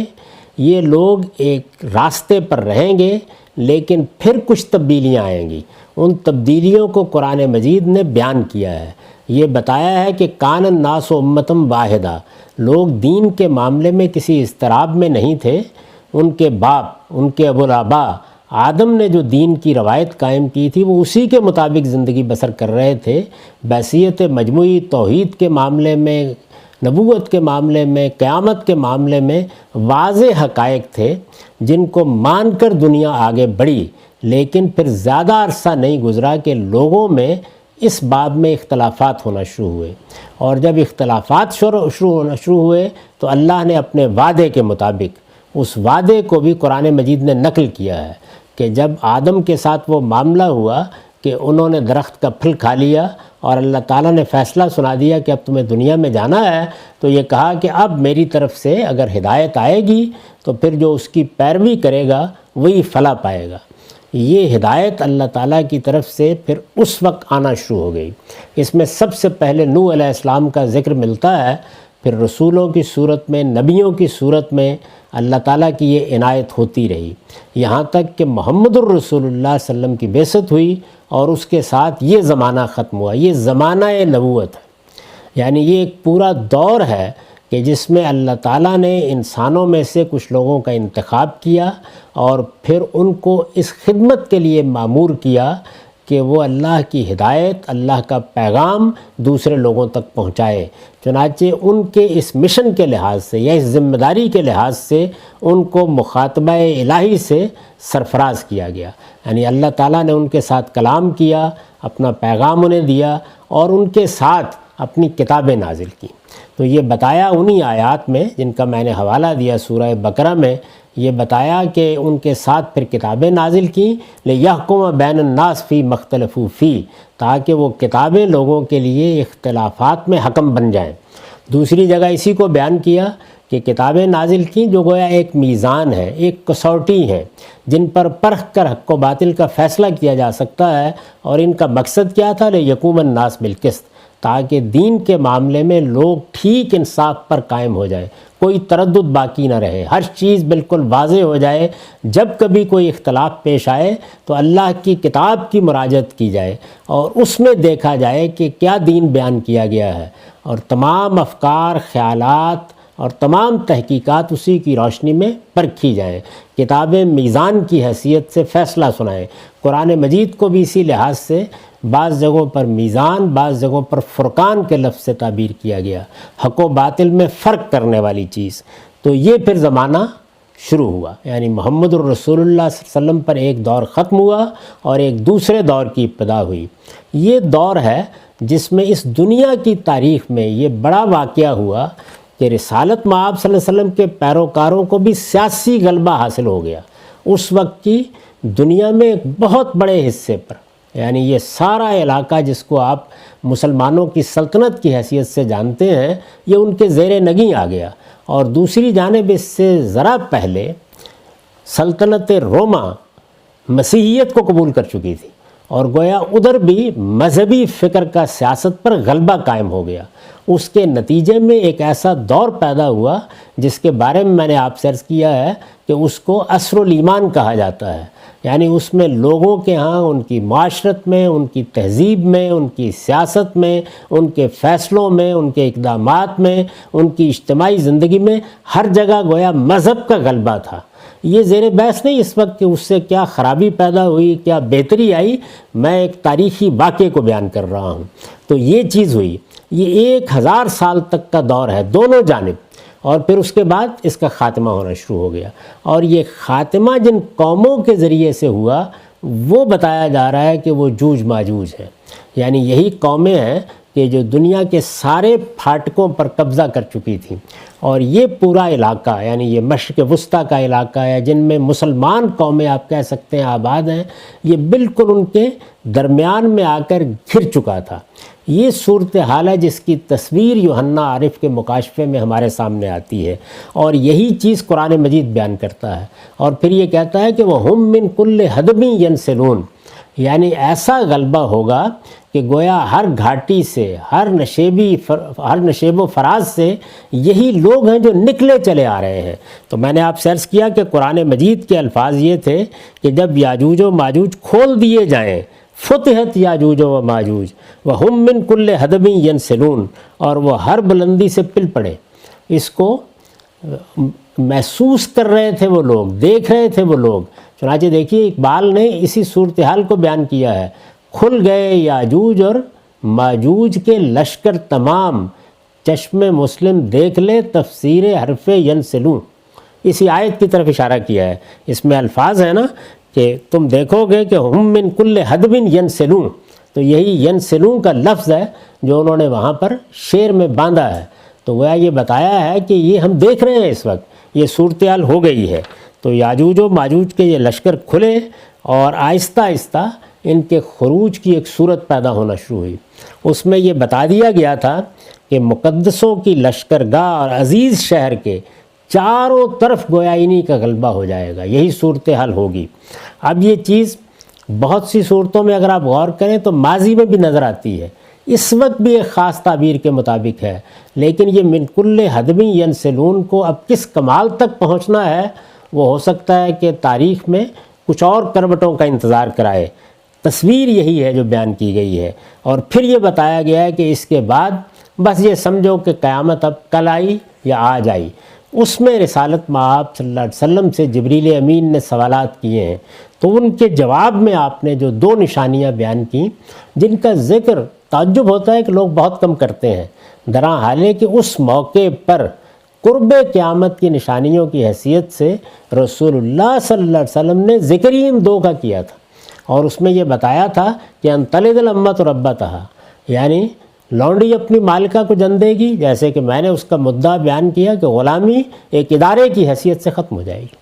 یہ لوگ ایک راستے پر رہیں گے، لیکن پھر کچھ تبدیلیاں آئیں گی۔ ان تبدیلیوں کو قرآن مجید نے بیان کیا ہے۔ یہ بتایا ہے کہ کان الناس امۃ واحدہ، لوگ دین کے معاملے میں کسی اضطراب میں نہیں تھے۔ ان کے باپ، ان کے ابوالآباء آدم نے جو دین کی روایت قائم کی تھی، وہ اسی کے مطابق زندگی بسر کر رہے تھے۔ بحیثیت مجموعی توحید کے معاملے میں، نبوت کے معاملے میں، قیامت کے معاملے میں واضح حقائق تھے جن کو مان کر دنیا آگے بڑھی، لیکن پھر زیادہ عرصہ نہیں گزرا کہ لوگوں میں اس باب میں اختلافات ہونا شروع ہوئے، اور جب اختلافات شروع ہوئے تو اللہ نے اپنے وعدے کے مطابق اس وعدے کو بھی قرآن مجید نے نقل کیا ہے کہ جب آدم کے ساتھ وہ معاملہ ہوا کہ انہوں نے درخت کا پھل کھا لیا اور اللہ تعالیٰ نے فیصلہ سنا دیا کہ اب تمہیں دنیا میں جانا ہے، تو یہ کہا کہ اب میری طرف سے اگر ہدایت آئے گی تو پھر جو اس کی پیروی کرے گا وہی فلاح پائے گا۔ یہ ہدایت اللہ تعالیٰ کی طرف سے پھر اس وقت آنا شروع ہو گئی۔ اس میں سب سے پہلے نوح علیہ السلام کا ذکر ملتا ہے، پھر رسولوں کی صورت میں، نبیوں کی صورت میں اللہ تعالیٰ کی یہ عنایت ہوتی رہی، یہاں تک کہ محمد الرسول اللہ صلی اللہ علیہ وسلم کی بعثت ہوئی، اور اس کے ساتھ یہ زمانہ ختم ہوا۔ یہ زمانہ نبوت ہے، یعنی یہ ایک پورا دور ہے کہ جس میں اللہ تعالیٰ نے انسانوں میں سے کچھ لوگوں کا انتخاب کیا، اور پھر ان کو اس خدمت کے لیے مامور کیا کہ وہ اللہ کی ہدایت، اللہ کا پیغام دوسرے لوگوں تک پہنچائے۔ چنانچہ ان کے اس مشن کے لحاظ سے یا اس ذمہ داری کے لحاظ سے ان کو مخاطبہ الہی سے سرفراز کیا گیا، یعنی اللہ تعالیٰ نے ان کے ساتھ کلام کیا، اپنا پیغام انہیں دیا، اور ان کے ساتھ اپنی کتابیں نازل کی۔ تو یہ بتایا انہی آیات میں جن کا میں نے حوالہ دیا سورہ بقرہ میں، یہ بتایا کہ ان کے ساتھ پھر کتابیں نازل کیں لِیَحْکُمَ بَیْنَ النَّاسِ فِی مَا اخْتَلَفُوا فِیہ، تاکہ وہ کتابیں لوگوں کے لیے اختلافات میں حکم بن جائیں۔ دوسری جگہ اسی کو بیان کیا کہ کتابیں نازل کیں جو گویا ایک میزان ہے، ایک کسوٹی ہے، جن پر پرکھ کر حق و باطل کا فیصلہ کیا جا سکتا ہے، اور ان کا مقصد کیا تھا لِیَقُومَ النَّاسُ بِالْقِسْطِ، تاکہ دین کے معاملے میں لوگ ٹھیک انصاف پر قائم ہو جائیں، کوئی تردد باقی نہ رہے، ہر چیز بالکل واضح ہو جائے۔ جب کبھی کوئی اختلاف پیش آئے تو اللہ کی کتاب کی مراجعت کی جائے اور اس میں دیکھا جائے کہ کیا دین بیان کیا گیا ہے، اور تمام افکار، خیالات اور تمام تحقیقات اسی کی روشنی میں پرکھی جائیں۔ کتابیں میزان کی حیثیت سے فیصلہ سنائیں۔ قرآن مجید کو بھی اسی لحاظ سے بعض جگہوں پر میزان، بعض جگہوں پر فرقان کے لفظ سے تعبیر کیا گیا، حق و باطل میں فرق کرنے والی چیز۔ تو یہ پھر زمانہ شروع ہوا، یعنی محمد الرسول اللہ صلی اللہ علیہ وسلم پر ایک دور ختم ہوا اور ایک دوسرے دور کی ابتدا ہوئی۔ یہ دور ہے جس میں اس دنیا کی تاریخ میں یہ بڑا واقعہ ہوا کہ رسالت مآب صلی اللہ علیہ وسلم کے پیروکاروں کو بھی سیاسی غلبہ حاصل ہو گیا۔ اس وقت کی دنیا میں ایک بہت بڑے حصے پر، یعنی یہ سارا علاقہ جس کو آپ مسلمانوں کی سلطنت کی حیثیت سے جانتے ہیں، یہ ان کے زیر نگیں آ گیا۔ اور دوسری جانب اس سے ذرا پہلے سلطنت روما مسیحیت کو قبول کر چکی تھی، اور گویا ادھر بھی مذہبی فکر کا سیاست پر غلبہ قائم ہو گیا۔ اس کے نتیجے میں ایک ایسا دور پیدا ہوا جس کے بارے میں نے آپ سے عرض کیا ہے کہ اس کو عصر الایمان کہا جاتا ہے، یعنی اس میں لوگوں کے ہاں ان کی معاشرت میں، ان کی تہذیب میں، ان کی سیاست میں، ان کے فیصلوں میں، ان کے اقدامات میں، ان کی اجتماعی زندگی میں ہر جگہ گویا مذہب کا غلبہ تھا۔ یہ زیر بحث نہیں اس وقت کہ اس سے کیا خرابی پیدا ہوئی، کیا بہتری آئی، میں ایک تاریخی واقعے کو بیان کر رہا ہوں۔ تو یہ چیز ہوئی، یہ 1000 سال تک کا دور ہے دونوں جانب، اور پھر اس کے بعد اس کا خاتمہ ہونا شروع ہو گیا۔ اور یہ خاتمہ جن قوموں کے ذریعے سے ہوا وہ بتایا جا رہا ہے کہ وہ جوج ماجوج ہے، یعنی یہی قومیں ہیں کہ جو دنیا کے سارے پھاٹکوں پر قبضہ کر چکی تھیں، اور یہ پورا علاقہ یعنی یہ مشرق وسطیٰ کا علاقہ ہے جن میں مسلمان قومیں آپ کہہ سکتے ہیں آباد ہیں، یہ بالکل ان کے درمیان میں آ کر گھر چکا تھا۔ یہ صورتحال ہے جس کی تصویر یوحنا عارف کے مکاشفے میں ہمارے سامنے آتی ہے، اور یہی چیز قرآن مجید بیان کرتا ہے۔ اور پھر یہ کہتا ہے کہ وَهُم مِّن كُلِّ حَدَبٍ يَنْسِلُونَ، یعنی ایسا غلبہ ہوگا کہ گویا ہر گھاٹی سے، ہر نشیب و فراز سے یہی لوگ ہیں جو نکلے چلے آ رہے ہیں۔ تو میں نے آپ سے عرض کیا کہ قرآن مجید کے الفاظ یہ تھے کہ جب یاجوج و ماجوج کھول دیے جائیں، فتحت یاجوج و ماجوج وہم من کل حدب ینسلون، اور وہ ہر بلندی سے پل پڑے۔ اس کو محسوس کر رہے تھے وہ لوگ، دیکھ رہے تھے وہ لوگ۔ چنانچہ دیکھیے اقبال نے اسی صورتحال کو بیان کیا ہے، کھل گئے یاجوج اور ماجوج کے لشکر تمام، چشم مسلم دیکھ لے تفسیر حرف ینسلون۔ اسی آیت کی طرف اشارہ کیا ہے، اس میں الفاظ ہیں نا کہ تم دیکھو گے کہ ہم من کل حدب ینسلون، تو یہی ینسلون کا لفظ ہے جو انہوں نے وہاں پر شعر میں باندھا ہے۔ تو وہ یہ بتایا ہے کہ یہ ہم دیکھ رہے ہیں، اس وقت یہ صورتحال ہو گئی ہے۔ تو یاجوج و ماجوج کے یہ لشکر کھلے اور آہستہ آہستہ ان کے خروج کی ایک صورت پیدا ہونا شروع ہوئی۔ اس میں یہ بتا دیا گیا تھا کہ مقدسوں کی لشکرگاہ اور عزیز شہر کے چاروں طرف گویا انہی کا غلبہ ہو جائے گا، یہی صورتحال ہوگی۔ اب یہ چیز بہت سی صورتوں میں اگر آپ غور کریں تو ماضی میں بھی نظر آتی ہے، اس وقت بھی ایک خاص تعبیر کے مطابق ہے، لیکن یہ من کل حدب ینسلون کو اب کس کمال تک پہنچنا ہے وہ ہو سکتا ہے کہ تاریخ میں کچھ اور کروٹوں کا انتظار کرائے۔ تصویر یہی ہے جو بیان کی گئی ہے، اور پھر یہ بتایا گیا ہے کہ اس کے بعد بس یہ سمجھو کہ قیامت اب کل آئی یا آج آئی۔ اس میں رسالت مآب صلی اللہ علیہ وسلم سے جبریل امین نے سوالات کیے ہیں، تو ان کے جواب میں آپ نے جو 2 نشانیاں بیان کیں جن کا ذکر تعجب ہوتا ہے کہ لوگ بہت کم کرتے ہیں، درحال حال کہ اس موقع پر قرب قیامت کی نشانیوں کی حیثیت سے رسول اللہ صلی اللہ علیہ وسلم نے ذکر ہی ان 2 کا کیا تھا، اور اس میں یہ بتایا تھا کہ انطلد الامۃ ربتہا، یعنی لونڈی اپنی مالکہ کو جن دے گی، جیسے کہ میں نے اس کا مدعا بیان کیا کہ غلامی ایک ادارے کی حیثیت سے ختم ہو جائے گی۔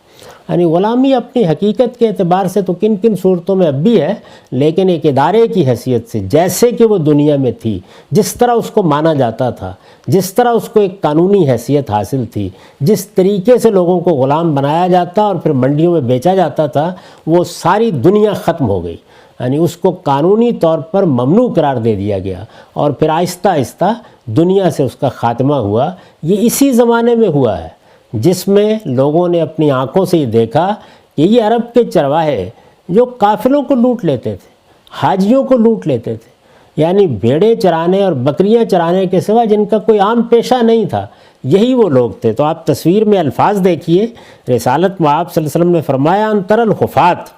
یعنی غلامی اپنی حقیقت کے اعتبار سے تو کن کن صورتوں میں اب بھی ہے، لیکن ایک ادارے کی حیثیت سے جیسے کہ وہ دنیا میں تھی، جس طرح اس کو مانا جاتا تھا، جس طرح اس کو ایک قانونی حیثیت حاصل تھی، جس طریقے سے لوگوں کو غلام بنایا جاتا اور پھر منڈیوں میں بیچا جاتا تھا، وہ ساری دنیا ختم ہو گئی۔ یعنی اس کو قانونی طور پر ممنوع قرار دے دیا گیا، اور پھر آہستہ آہستہ دنیا سے اس کا خاتمہ ہوا۔ یہ اسی زمانے میں ہوا ہے جس میں لوگوں نے اپنی آنکھوں سے یہ دیکھا کہ یہ عرب کے چرواہے جو قافلوں کو لوٹ لیتے تھے، حاجیوں کو لوٹ لیتے تھے، یعنی بھیڑیں چرانے اور بکریاں چرانے کے سوا جن کا کوئی عام پیشہ نہیں تھا، یہی وہ لوگ تھے۔ تو آپ تصویر میں الفاظ دیکھیے، رسالت میں آپ صلی اللہ علیہ وسلم نے فرمایا انتر الحفات،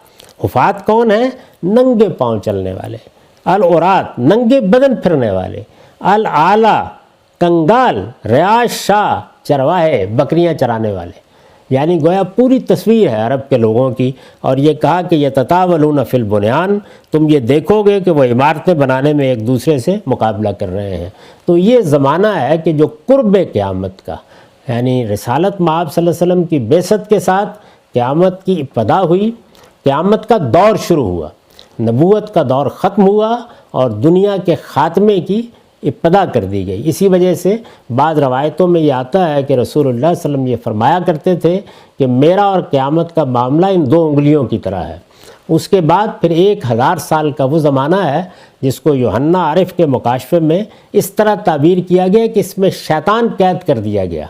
حفات کون ہیں؟ ننگے پاؤں چلنے والے، العرات ننگے بدن پھرنے والے، العالا کنگال، ریاش شاہ چرواہے بکریاں چرانے والے، یعنی گویا پوری تصویر ہے عرب کے لوگوں کی۔ اور یہ کہا کہ یتطاولون فی البنیان، تم یہ دیکھو گے کہ وہ عمارتیں بنانے میں ایک دوسرے سے مقابلہ کر رہے ہیں۔ تو یہ زمانہ ہے کہ جو قرب قیامت کا، یعنی رسالت مآب صلی اللہ علیہ وسلم کی بعثت کے ساتھ قیامت کی ابتدا ہوئی، قیامت کا دور شروع ہوا، نبوت کا دور ختم ہوا اور دنیا کے خاتمے کی ابتدا کر دی گئی۔ اسی وجہ سے بعض روایتوں میں یہ آتا ہے کہ رسول اللہ صلی اللہ علیہ وسلم یہ فرمایا کرتے تھے کہ میرا اور قیامت کا معاملہ ان دو انگلیوں کی طرح ہے۔ اس کے بعد پھر 1000 سال کا وہ زمانہ ہے جس کو یوحنا عارف کے مکاشفے میں اس طرح تعبیر کیا گیا کہ اس میں شیطان قید کر دیا گیا،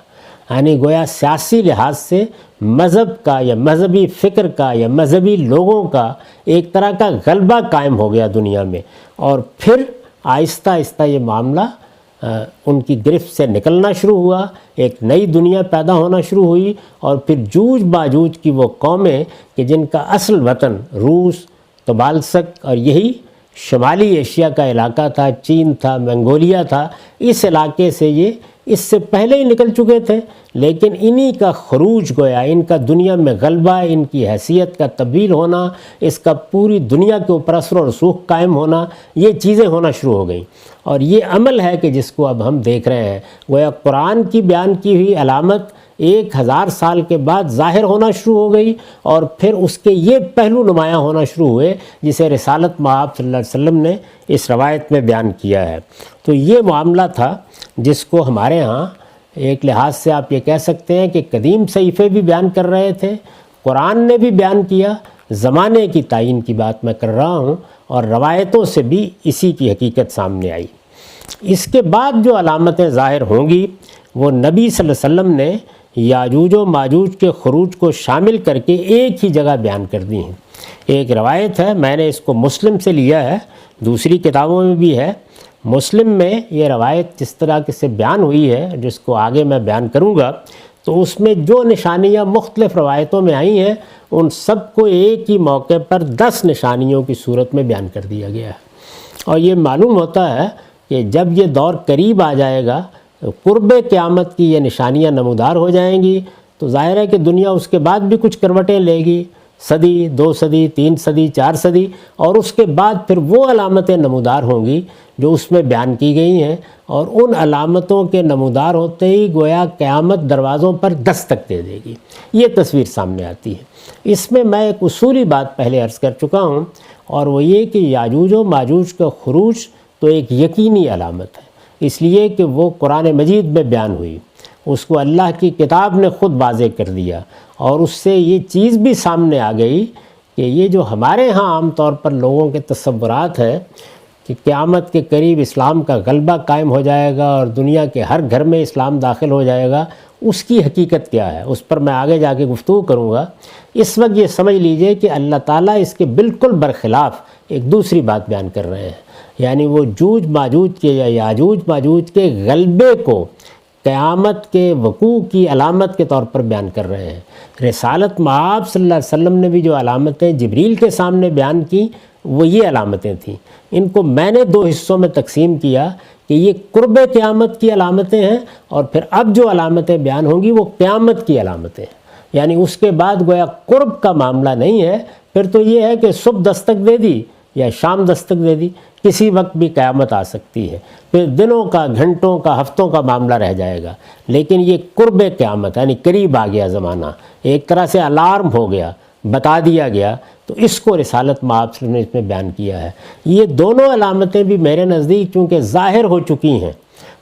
یعنی گویا سیاسی لحاظ سے مذہب کا یا مذہبی فکر کا یا مذہبی لوگوں کا ایک طرح کا غلبہ قائم ہو گیا دنیا میں، اور پھر آہستہ آہستہ یہ معاملہ ان کی گرفت سے نکلنا شروع ہوا، ایک نئی دنیا پیدا ہونا شروع ہوئی، اور پھر جوج باجوج کی وہ قومیں کہ جن کا اصل وطن روس، طبالسک اور یہی شمالی ایشیا کا علاقہ تھا، چین تھا، منگولیا تھا، اس علاقے سے یہ اس سے پہلے ہی نکل چکے تھے، لیکن انہی کا خروج گویا، ان کا دنیا میں غلبہ، ان کی حیثیت کا تبدیل ہونا، اس کا پوری دنیا کے اوپر اثر و رسوخ قائم ہونا، یہ چیزیں ہونا شروع ہو گئیں۔ اور یہ عمل ہے کہ جس کو اب ہم دیکھ رہے ہیں، گویا قرآن کی بیان کی ہوئی علامت 1000 سال کے بعد ظاہر ہونا شروع ہو گئی، اور پھر اس کے یہ پہلو نمایاں ہونا شروع ہوئے جسے رسالت مآب صلی اللہ علیہ وسلم نے اس روایت میں بیان کیا ہے۔ تو یہ معاملہ تھا جس کو ہمارے ہاں ایک لحاظ سے آپ یہ کہہ سکتے ہیں کہ قدیم صحیفے بھی بیان کر رہے تھے، قرآن نے بھی بیان کیا، زمانے کی تعین کی بات میں کر رہا ہوں، اور روایتوں سے بھی اسی کی حقیقت سامنے آئی۔ اس کے بعد جو علامتیں ظاہر ہوں گی وہ نبی صلی اللہ علیہ وسلم نے یاجوج و ماجوج کے خروج کو شامل کر کے ایک ہی جگہ بیان کر دی ہیں۔ ایک روایت ہے، میں نے اس کو مسلم سے لیا ہے، دوسری کتابوں میں بھی ہے۔ مسلم میں یہ روایت جس طرح سے بیان ہوئی ہے، جس کو آگے میں بیان کروں گا، تو اس میں جو نشانیاں مختلف روایتوں میں آئی ہیں ان سب کو ایک ہی موقع پر 10 نشانیوں کی صورت میں بیان کر دیا گیا ہے۔ اور یہ معلوم ہوتا ہے کہ جب یہ دور قریب آ جائے گا، قرب قیامت کی یہ نشانیاں نمودار ہو جائیں گی، تو ظاہر ہے کہ دنیا اس کے بعد بھی کچھ کروٹیں لے گی، صدی، 2 صدی، 3 صدی، 4 صدی، اور اس کے بعد پھر وہ علامتیں نمودار ہوں گی جو اس میں بیان کی گئی ہیں، اور ان علامتوں کے نمودار ہوتے ہی گویا قیامت دروازوں پر دستک دے دے گی۔ یہ تصویر سامنے آتی ہے۔ اس میں میں ایک اصولی بات پہلے عرض کر چکا ہوں، اور وہ یہ کہ یاجوج و ماجوج کا خروج تو ایک یقینی علامت ہے، اس لیے کہ وہ قرآن مجید میں بیان ہوئی، اس کو اللہ کی کتاب نے خود واضح کر دیا، اور اس سے یہ چیز بھی سامنے آ گئی کہ یہ جو ہمارے ہاں عام طور پر لوگوں کے تصورات ہیں کہ قیامت کے قریب اسلام کا غلبہ قائم ہو جائے گا اور دنیا کے ہر گھر میں اسلام داخل ہو جائے گا، اس کی حقیقت کیا ہے اس پر میں آگے جا کے گفتگو کروں گا۔ اس وقت یہ سمجھ لیجئے کہ اللہ تعالیٰ اس کے بالکل برخلاف ایک دوسری بات بیان کر رہے ہیں، یعنی وہ جوج ماجوج کے یا یاجوج ماجوج کے غلبے کو قیامت کے وقوع کی علامت کے طور پر بیان کر رہے ہیں۔ رسالت مآب صلی اللہ علیہ وسلم نے بھی جو علامتیں جبریل کے سامنے بیان کی وہ یہ علامتیں تھیں۔ ان کو میں نے 2 حصوں میں تقسیم کیا کہ یہ قرب قیامت کی علامتیں ہیں، اور پھر اب جو علامتیں بیان ہوں گی وہ قیامت کی علامتیں ہیں، یعنی اس کے بعد گویا قرب کا معاملہ نہیں ہے، پھر تو یہ ہے کہ صبح دستک دے دی یا شام دستک دے دی، کسی وقت بھی قیامت آ سکتی ہے، پھر دنوں کا، گھنٹوں کا، ہفتوں کا معاملہ رہ جائے گا، لیکن یہ قرب قیامت یعنی قریب آ گیا زمانہ، ایک طرح سے الارم ہو گیا، بتا دیا گیا، تو اس کو رسالت مآب صلی اللہ علیہ وسلم نے اس میں بیان کیا ہے۔ یہ دونوں علامتیں بھی میرے نزدیک چونکہ ظاہر ہو چکی ہیں،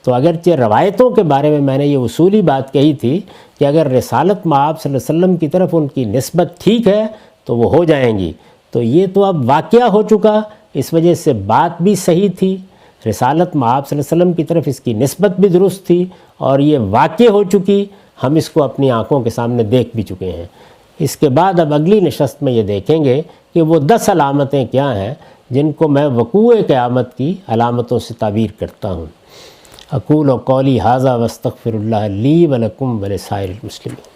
تو اگرچہ روایتوں کے بارے میں نے یہ اصولی بات کہی تھی کہ اگر رسالت مآب صلی اللہ علیہ وسلم کی طرف ان کی نسبت ٹھیک ہے تو وہ ہو جائیں گی، تو یہ تو اب واقعہ ہو چکا، اس وجہ سے بات بھی صحیح تھی، رسالت مآب صلی اللہ علیہ وسلم کی طرف اس کی نسبت بھی درست تھی، اور یہ واقع ہو چکی، ہم اس کو اپنی آنکھوں کے سامنے دیکھ بھی چکے ہیں۔ اس کے بعد اب اگلی نشست میں یہ دیکھیں گے کہ وہ 10 علامتیں کیا ہیں جن کو میں وقوع قیامت کی علامتوں سے تعبیر کرتا ہوں۔ اقول قولی ھذا واستغفر اللہ لی ولکم ولسائر المسلمین۔